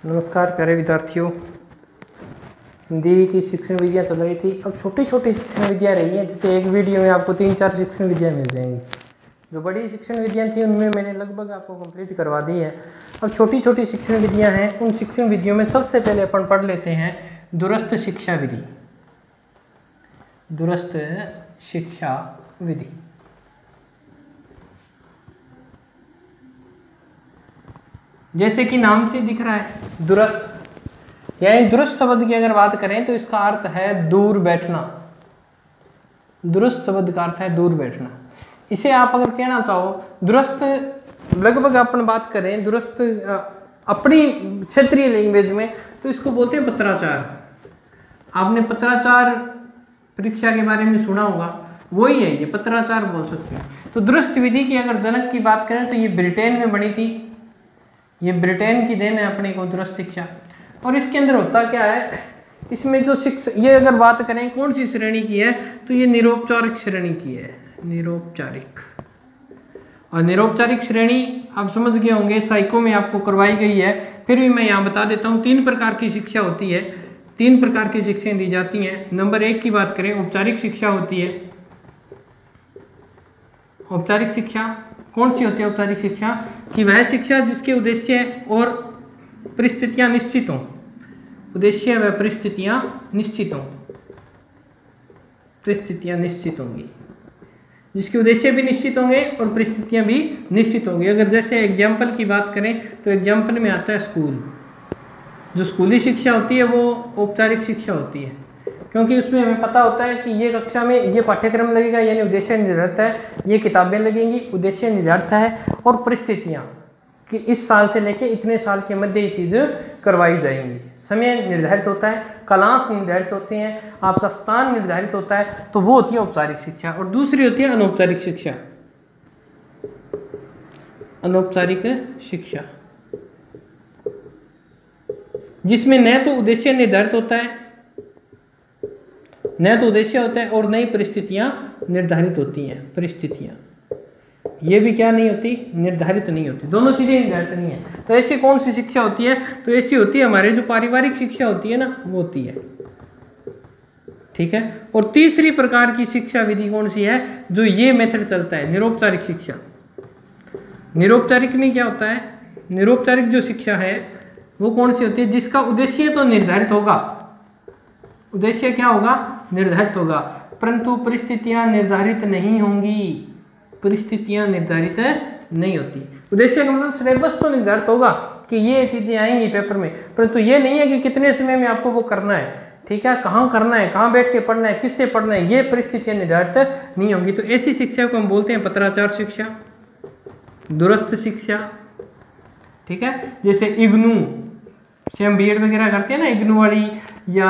नमस्कार प्यारे विद्यार्थियों। हिंदी की शिक्षण विधियाँ चल रही थी। अब छोटी छोटी शिक्षण विधियाँ रही हैं, जैसे एक वीडियो में आपको 3-4 शिक्षण विधियाँ मिल जाएंगी। जो बड़ी शिक्षण विधियाँ थी उनमें मैंने लगभग आपको कंप्लीट करवा दी है। अब छोटी छोटी शिक्षण विधियाँ हैं, उन शिक्षण विधियों में सबसे पहले अपन पढ़ लेते हैं दूरस्थ शिक्षा विधि। दूरस्थ शिक्षा विधि जैसे कि नाम से दिख रहा है दूरस्थ, यानी दूरस्थ शब्द की अगर बात करें तो इसका अर्थ है दूर बैठना। दूरस्थ शब्द का अर्थ है दूर बैठना। इसे आप अगर कहना चाहो दूरस्थ, लगभग अपन बात करें दूरस्थ अपनी क्षेत्रीय लैंग्वेज में तो इसको बोलते हैं पत्राचार। आपने पत्राचार परीक्षा के बारे में सुना होगा, वही है ये, पत्राचार बोल सकते हैं। तो दूरस्थ विधि की अगर जनक की बात करें तो ये ब्रिटेन में बनी थी। ये ब्रिटेन की देन है अपने को दूरस्थ शिक्षा। और इसके अंदर होता क्या है, इसमें जो शिक्षा, ये अगर बात करें कौन सी श्रेणी की है तो ये निरौपचारिक श्रेणी की है। निरौपचारिक, और निरौपचारिक श्रेणी आप समझ गए होंगे, साइको में आपको करवाई गई है, फिर भी मैं यहाँ बता देता हूँ। 3 प्रकार की शिक्षा होती है, 3 प्रकार की शिक्षाएं दी जाती हैं। नंबर 1 की बात करें, औपचारिक शिक्षा होती है। औपचारिक शिक्षा कौन सी होती है? औपचारिक शिक्षा कि वह शिक्षा जिसके उद्देश्य और परिस्थितियां निश्चित हों। उद्देश्य व परिस्थितियां निश्चित हों, परिस्थितियां निश्चित होंगी, जिसके उद्देश्य भी निश्चित होंगे और परिस्थितियां भी निश्चित होंगी। अगर जैसे एग्जाम्पल की बात करें तो एग्जाम्पल में आता है स्कूल। जो स्कूली शिक्षा होती है वो औपचारिक शिक्षा होती है, क्योंकि उसमें हमें पता होता है कि ये कक्षा में ये पाठ्यक्रम लगेगा, यानी उद्देश्य निर्धारित है, ये किताबें लगेंगी, उद्देश्य निर्धारित है, और परिस्थितियाँ कि इस साल से लेके इतने साल के मध्य ये चीज़ करवाई जाएंगी। समय निर्धारित होता है, क्लास निर्धारित होते हैं, आपका स्थान निर्धारित होता है, तो वो होती है औपचारिक शिक्षा। और दूसरी होती है अनौपचारिक शिक्षा। अनौपचारिक शिक्षा जिसमें न तो उद्देश्य निर्धारित होता है, न तो उद्देश्य होता है और नई परिस्थितियां निर्धारित होती हैं। परिस्थितियां ये भी क्या नहीं होती? निर्धारित नहीं होती, दोनों चीजें निर्धारित नहीं है। तो ऐसी कौन सी शिक्षा होती है? तो ऐसी होती है हमारे जो पारिवारिक शिक्षा होती है ना, वो होती है, ठीक है। और तीसरी प्रकार की शिक्षा विधि कौन सी है? जो ये मेथड चलता है, निरौपचारिक शिक्षा। निरौपचारिक में क्या होता है? निरौपचारिक जो शिक्षा है वो कौन सी होती है? जिसका उद्देश्य तो निर्धारित होगा, उद्देश्य क्या होगा? निर्धारित होगा, परंतु परिस्थितियां निर्धारित नहीं होंगी। परिस्थितियां निर्धारित नहीं होती। उद्देश्य का मतलब सिलेबस तो निर्धारित होगा कि ये चीजें आएंगी पेपर में, परंतु ये नहीं है कि कितने समय में आपको वो करना है, ठीक है, कहाँ करना है, कहाँ बैठ के पढ़ना है, किससे पढ़ना है, ये परिस्थितियां निर्धारित नहीं होंगी। तो ऐसी शिक्षा को हम बोलते हैं पत्राचार शिक्षा, दूरस्थ शिक्षा, ठीक है। जैसे इग्नू से हम बीएड वगैरह करते हैं ना, इग्नू वाली या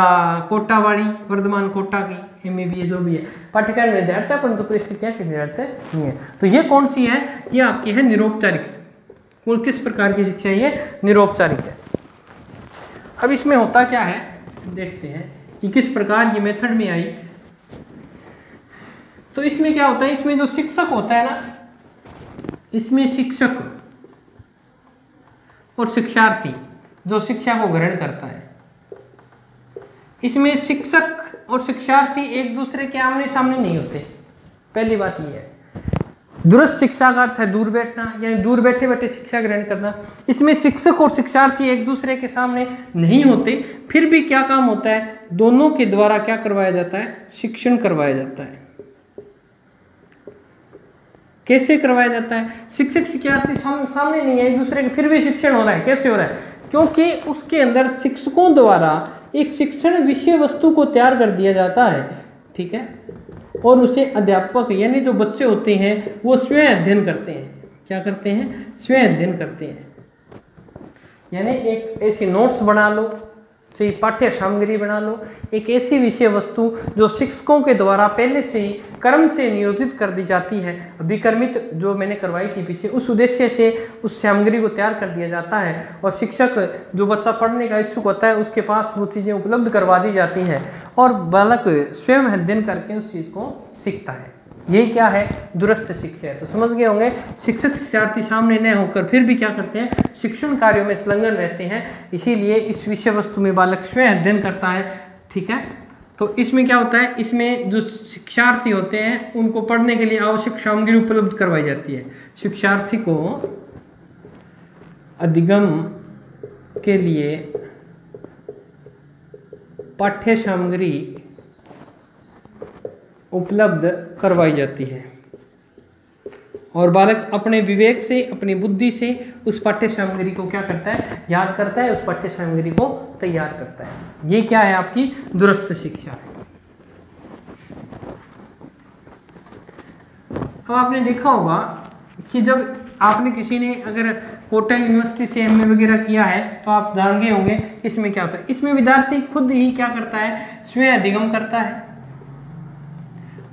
कोटा वाली, वर्धमान कोटा की एमए जो भी है, पाठ्यक्रम निर्धारित है परंतु परिस्थितियां निर्धारित नहीं है। तो ये कौन सी है? ये आपकी है निरौपचारिक। और किस प्रकार की शिक्षा है? ये निरौपचारिक है। अब इसमें होता क्या है, देखते हैं कि किस प्रकार ये मेथड में आई। तो इसमें क्या होता है, इसमें जो शिक्षक होता है ना, इसमें शिक्षक और शिक्षार्थी जो शिक्षा को ग्रहण करता है, इसमें शिक्षक और शिक्षार्थी एक दूसरे के आमने सामने नहीं होते। पहली बात यह है। दूरस्थ शिक्षा का अर्थ है दूर बैठना, यानी दूर बैठे बैठे शिक्षा ग्रहण करना। इसमें शिक्षक और शिक्षार्थी एक दूसरे के सामने नहीं होते, फिर भी क्या काम होता है? दोनों के द्वारा क्या करवाया जाता है? शिक्षण करवाया जाता है। कैसे करवाया जाता है? शिक्षक शिक्षार्थी सामने नहीं है एक दूसरे के, फिर भी शिक्षण हो रहा है। कैसे हो रहा है? क्योंकि उसके अंदर शिक्षकों द्वारा एक शिक्षण विषय वस्तु को तैयार कर दिया जाता है, ठीक है, और उसे अध्यापक यानी जो बच्चे होते हैं वो स्वयं अध्ययन करते हैं। क्या करते हैं? स्वयं अध्ययन करते हैं। यानी एक ऐसी नोट्स बना लो, चाहे पाठ्य सामग्री बना लो, एक ऐसी विषय वस्तु जो शिक्षकों के द्वारा पहले से ही क्रम से नियोजित कर दी जाती है, विक्रमित जो मैंने करवाई थी पीछे, उस उद्देश्य से उस सामग्री को तैयार कर दिया जाता है, और शिक्षक जो बच्चा पढ़ने का इच्छुक होता है उसके पास वो चीज़ें उपलब्ध करवा दी जाती हैं, और बालक स्वयं अध्ययन करके उस चीज़ को सीखता है। यही क्या है? दूरस्थ शिक्षा है। तो समझ गए होंगे, शिक्षक शिक्षार्थी सामने न होकर फिर भी क्या करते हैं? शिक्षण कार्यों में संलग्न रहते हैं, इसीलिए इस विषय वस्तु में बालक स्वयं अध्ययन करता है। ठीक है, तो इसमें क्या होता है, इसमें जो शिक्षार्थी होते हैं उनको पढ़ने के लिए आवश्यक सामग्री उपलब्ध करवाई जाती है। शिक्षार्थी को अधिगम के लिए पाठ्य सामग्री उपलब्ध करवाई जाती है और बालक अपने विवेक से, अपनी बुद्धि से उस पाठ्य सामग्री को क्या करता है, याद करता है, उस पाठ्य सामग्री को तैयार करता है। ये क्या है, आपकी दूरस्थ शिक्षा है। अब आपने देखा होगा कि जब आपने किसी ने अगर कोटा यूनिवर्सिटी से एमए वगैरह किया है तो आप जान गए होंगे इसमें क्या होता है। इसमें विद्यार्थी खुद ही क्या करता है, स्वयं अधिगम करता है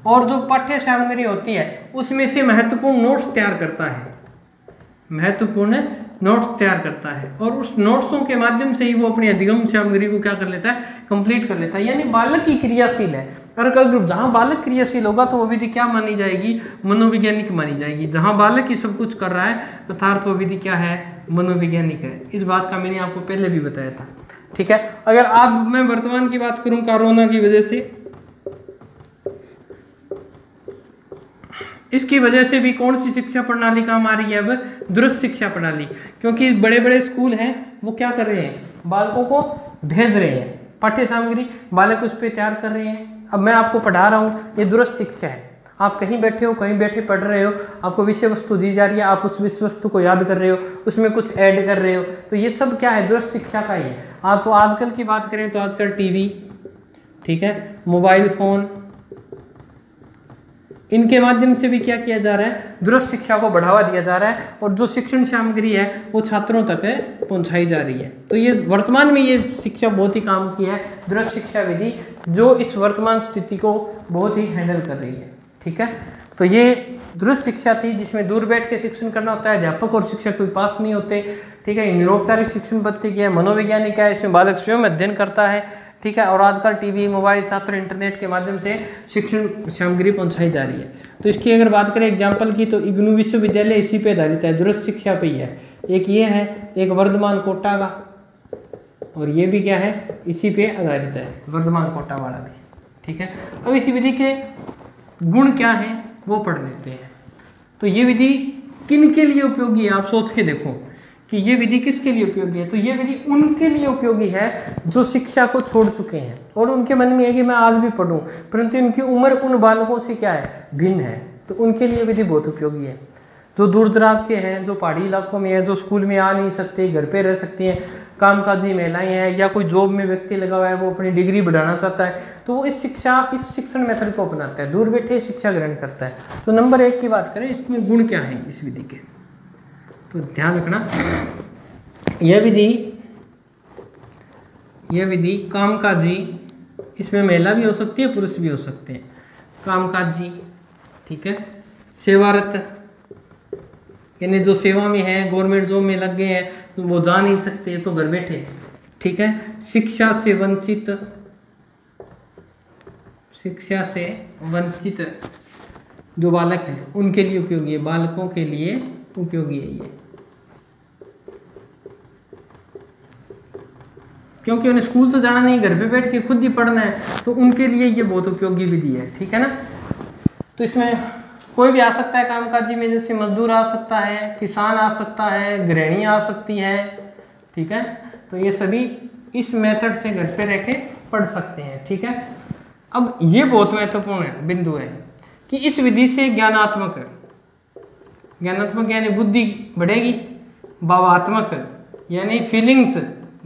और जो पाठ्य सामग्री होती है उसमें से महत्वपूर्ण नोट्स तैयार करता है, महत्वपूर्ण नोट्स तैयार करता है और उस नोट्सों के माध्यम से ही वो अपनी अधिगम सामग्री को क्या कर लेता है, कंप्लीट कर लेता है। यानी बालक ही क्रियाशील है। और ग्रुप जहाँ बालक क्रियाशील होगा तो वो विधि क्या मानी जाएगी, मनोवैज्ञानिक मानी जाएगी। जहाँ बालक ही सब कुछ कर रहा है अर्थात वो विधि क्या है, मनोवैज्ञानिक है। इस बात का मैंने आपको पहले भी बताया था। ठीक है, अगर आज मैं वर्तमान की बात करूँ, कोरोना की वजह से, इसकी वजह से भी कौन सी शिक्षा प्रणाली काम आ रही है, अब दूरस्थ शिक्षा प्रणाली। क्योंकि बड़े बड़े स्कूल हैं वो क्या कर रहे हैं, बालकों को भेज रहे हैं, पाठ्य सामग्री बालक उस पर तैयार कर रहे हैं। अब मैं आपको पढ़ा रहा हूँ, ये दूरस्थ शिक्षा है। आप कहीं बैठे हो, कहीं बैठे पढ़ रहे हो, आपको विषय वस्तु दी जा रही है, आप उस विषय वस्तु को याद कर रहे हो, उसमें कुछ ऐड कर रहे हो, तो ये सब क्या है, दूरस्थ शिक्षा का ही है। आप तो आजकल की बात करें तो आजकल टीवी, ठीक है, मोबाइल फोन, इनके माध्यम से भी क्या किया जा रहा है, दूरस्थ शिक्षा को बढ़ावा दिया जा रहा है और जो शिक्षण सामग्री है वो छात्रों तक पहुंचाई जा रही है। तो ये वर्तमान में ये शिक्षा बहुत ही काम की है, दूरस्थ शिक्षा विधि, जो इस वर्तमान स्थिति को बहुत ही हैंडल कर रही है। ठीक है, तो ये दूरस्थ शिक्षा थी जिसमें दूर बैठ के शिक्षण करना होता है, अध्यापक और शिक्षक कोई पास नहीं होते। ठीक है, निरौपचारिक शिक्षण पद्धति की है, मनोवैज्ञानिक है, इसमें बालक स्वयं अध्ययन करता है। ठीक है, और आजकल टीवी, मोबाइल, छात्र इंटरनेट के माध्यम से शिक्षण सामग्री पहुंचाई जा रही है। तो इसकी अगर बात करें एग्जाम्पल की तो इग्नू विश्वविद्यालय इसी पे आधारित है, दूरस्थ शिक्षा पे ही है। एक ये है, एक वर्धमान कोटा का, और ये भी क्या है, इसी पे आधारित है, वर्धमान कोटा वाला भी। ठीक है, अब इसी विधि के गुण क्या हैं वो पढ़ लेते हैं। तो ये विधि किन के लिए उपयोगी है, आप सोच के देखो कि ये विधि किसके लिए उपयोगी है। तो ये विधि उनके लिए उपयोगी है जो शिक्षा को छोड़ चुके हैं और उनके मन में है कि मैं आज भी पढ़ूं, परंतु उनकी उम्र उन बालकों से क्या है, भिन्न है। तो उनके लिए विधि बहुत उपयोगी है। जो दूर दराज के हैं, जो पहाड़ी इलाकों में है, जो स्कूल में आ नहीं सकते, घर पे रह सकती हैं, कामकाजी महिलाएं हैं, या कोई जॉब में व्यक्ति लगा हुआ है, वो अपनी डिग्री बढ़ाना चाहता है, तो वो इस शिक्षण मेथड को अपनाता है, दूर बैठे शिक्षा ग्रहण करता है। तो नंबर 1 की बात करें, इसमें गुण क्या है इस विधि के, तो ध्यान रखना, यह विधि कामकाजी, इसमें महिला भी हो सकती है, पुरुष भी हो सकते हैं, कामकाजी, ठीक है, सेवारत, यानी जो सेवा में है, गवर्नमेंट जॉब में लग गए हैं, तो वो जा नहीं सकते तो घर बैठे, ठीक है, शिक्षा से वंचित जो बालक हैं उनके लिए उपयोगी है, बालकों के लिए उपयोगी है ये, क्योंकि उन्हें स्कूल तो जाना नहीं, घर पे बैठ के खुद ही पढ़ना है, तो उनके लिए ये बहुत उपयोगी विधि है। ठीक है ना, तो इसमें कोई भी आ सकता है कामकाजी में, जैसे मजदूर आ सकता है, किसान आ सकता है, गृहिणी आ सकती है। ठीक है, तो ये सभी इस मेथड से घर पे रह के पढ़ सकते हैं। ठीक है, अब ये बहुत महत्वपूर्ण बिंदु है कि इस विधि से ज्ञानात्मक यानी बुद्धि बढ़ेगी, भावात्मक यानी फीलिंग्स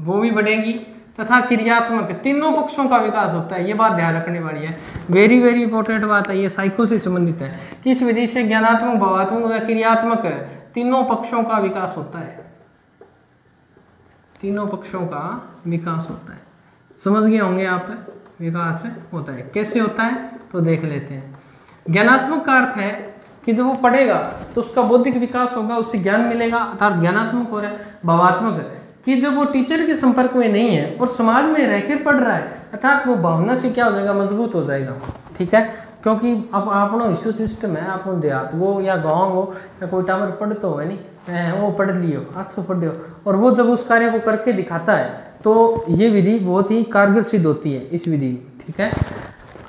वो भी बढ़ेगी, तथा क्रियात्मक, तीनों पक्षों का विकास होता है। ये बात ध्यान रखने वाली है, वेरी वेरी इंपॉर्टेंट बात है, ये साइको से संबंधित है कि इस विधि से ज्ञानात्मक, भावात्मक व क्रियात्मक तीनों पक्षों का विकास होता है, तीनों पक्षों का विकास होता है। समझ गए होंगे आप, विकास होता है, कैसे होता है तो देख लेते हैं। ज्ञानात्मक का अर्थ है कि जब वो पढ़ेगा तो उसका बौद्धिक विकास होगा, उससे ज्ञान मिलेगा, अर्थात ज्ञानात्मक हो रहा है। भावात्मक कि जब वो टीचर के संपर्क में नहीं है और समाज में रहकर पढ़ रहा है, अर्थात वो भावना से क्या हो जाएगा, मजबूत हो जाएगा। ठीक है, क्योंकि अब अपनो इश्यू सिस्टम है, अपनो देहात हो या गाँव हो या कोई टावर पढ़ तो है नहीं, वो पढ़ लियो 800 पढ़ियो, और वो जब उस कार्य को करके दिखाता है तो ये विधि बहुत ही कारगर सिद्ध होती है इस विधि में, ठीक है।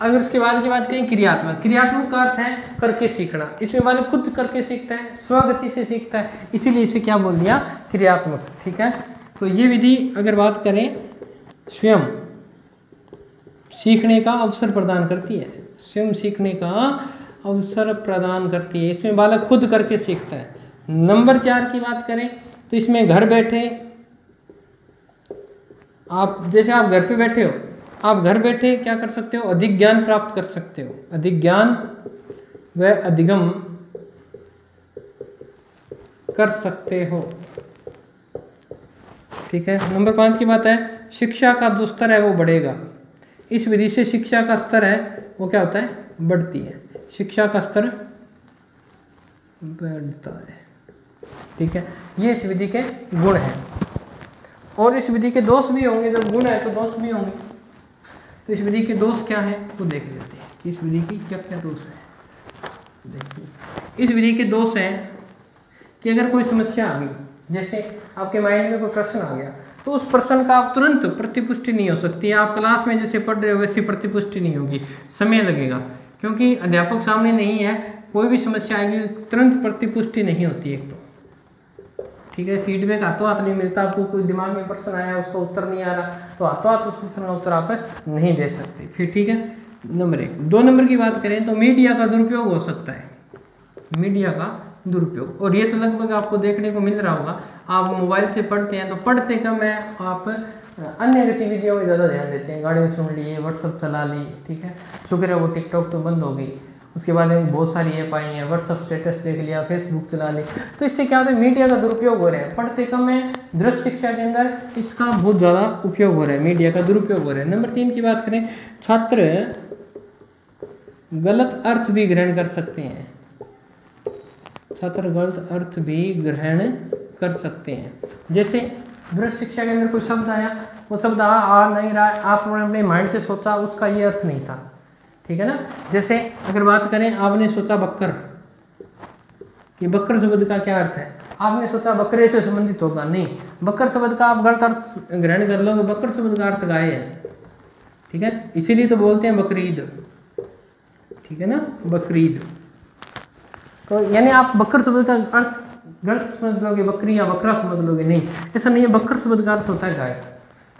अगर उसके बाद की बात करें क्रियात्मक, क्रियात्मक का अर्थ है करके सीखना, इसमें वाले खुद करके सीखता है, स्वगति से सीखता है, इसीलिए इसे क्या बोल दिया, क्रियात्मक, ठीक है। तो ये विधि अगर बात करें स्वयं सीखने का अवसर प्रदान करती है, स्वयं सीखने का अवसर प्रदान करती है, इसमें बालक खुद करके सीखता है। नंबर 4 की बात करें तो इसमें घर बैठे आप, जैसे आप घर पे बैठे हो, आप घर बैठे क्या कर सकते हो, अधिक ज्ञान प्राप्त कर सकते हो, अधिक ज्ञान व अधिगम कर सकते हो, ठीक है। नंबर 5 की बात है शिक्षा का जो स्तर है वो बढ़ेगा, इस विधि से शिक्षा का स्तर है वो क्या होता है, बढ़ती है, शिक्षा का स्तर बढ़ता है, ठीक है। ये इस विधि के गुण हैं, और इस विधि के दोष भी होंगे, जब गुण है तो दोष भी होंगे। तो इस विधि के दोष क्या हैं वो देख लेते हैं कि इस विधि की क्या क्या दोष है। देखिए इस विधि के दोष हैं कि अगर कोई समस्या आ गई, जैसे आपके माइंड में कोई प्रश्न आ गया, तो उस प्रश्न का आप तुरंत प्रतिपुष्टि नहीं हो सकती है, आप क्लास में जैसे पढ़ रहे हो वैसी प्रतिपुष्टि नहीं होगी, समय लगेगा, क्योंकि अध्यापक सामने नहीं है, कोई भी समस्या आएगी तुरंत प्रतिपुष्टि नहीं होती है, तो ठीक है। फीडबैक हाथों हाथ नहीं मिलता, आपको कोई दिमाग में प्रश्न आया उसका उत्तर नहीं आ रहा, तो हाथों हाथ उस प्रश्न का उत्तर आप नहीं दे सकते, फिर ठीक है। नंबर 1। 2 नंबर की बात करें तो मीडिया का दुरुपयोग हो सकता है, मीडिया का दुरुपयोग, और ये तो लगभग आपको देखने को मिल रहा होगा, आप मोबाइल से पढ़ते हैं तो पढ़ते कम है, आप अन्य गतिविधियों में ज़्यादा ध्यान देते हैं, गाड़ी सुन लिए, व्हाट्सअप चला ली, ठीक है, शुक्र है वो टिकटॉक तो बंद हो गई, उसके बाद में बहुत सारी ऐप आई हैं, व्हाट्सअप स्टेटस देख लिया, फेसबुक चला ली, तो इससे क्या होता है, मीडिया का दुरुपयोग हो रहा है, पढ़ते कम है, दृश्य शिक्षा के अंदर इसका बहुत ज़्यादा उपयोग हो रहा है, मीडिया का दुरुपयोग हो रहा है। नंबर 3 की बात करें, छात्र गलत अर्थ भी ग्रहण कर सकते हैं, छात्र गलत अर्थ भी ग्रहण कर सकते हैं, जैसे दृश्य शिक्षा के अंदर कोई शब्द आया, वो शब्द आ नहीं रहा है, आपने अपने माइंड से सोचा उसका ये अर्थ नहीं था, ठीक है ना। जैसे अगर बात करें, आपने सोचा बक्कर, कि बक्कर शब्द का क्या अर्थ है, आपने सोचा बकरे से संबंधित होगा, नहीं, बक्कर शब्द का आप गलत अर्थ ग्रहण कर लोगे, बक्कर शब्द का अर्थ गाय है, ठीक है, इसीलिए तो बोलते हैं बकरीद, ठीक है ना, बकरीद। तो यानी आप बक्कर शब्द का अर्थ गलत समझ लोगे, बकरी या बकरा समझ लोगे, नहीं, ऐसा नहीं है, बक्कर शब्द का अर्थ होता है गाय,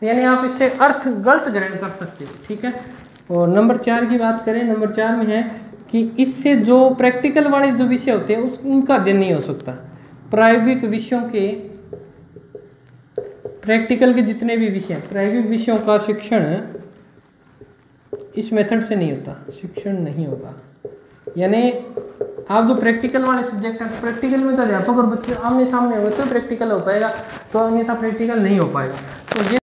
तो यानी आप इससे अर्थ गलत ग्रहण कर सकते हो, ठीक है। और नंबर 4 की बात करें, नंबर 4 में है कि इससे जो प्रैक्टिकल वाले जो विषय होते हैं उनका अध्ययन नहीं हो सकता, प्रायोगिक विषयों के, प्रैक्टिकल के जितने भी विषय, प्रायोगिक विषयों का शिक्षण इस मेथड से नहीं होता, शिक्षण नहीं होगा, यानी आप जो प्रैक्टिकल वाले सब्जेक्ट हैं, प्रैक्टिकल में तो अध्यापक और बच्चे आमने सामने हुए तो प्रैक्टिकल हो पाएगा, तो अन्यथा प्रैक्टिकल नहीं हो पाएगा। तो ये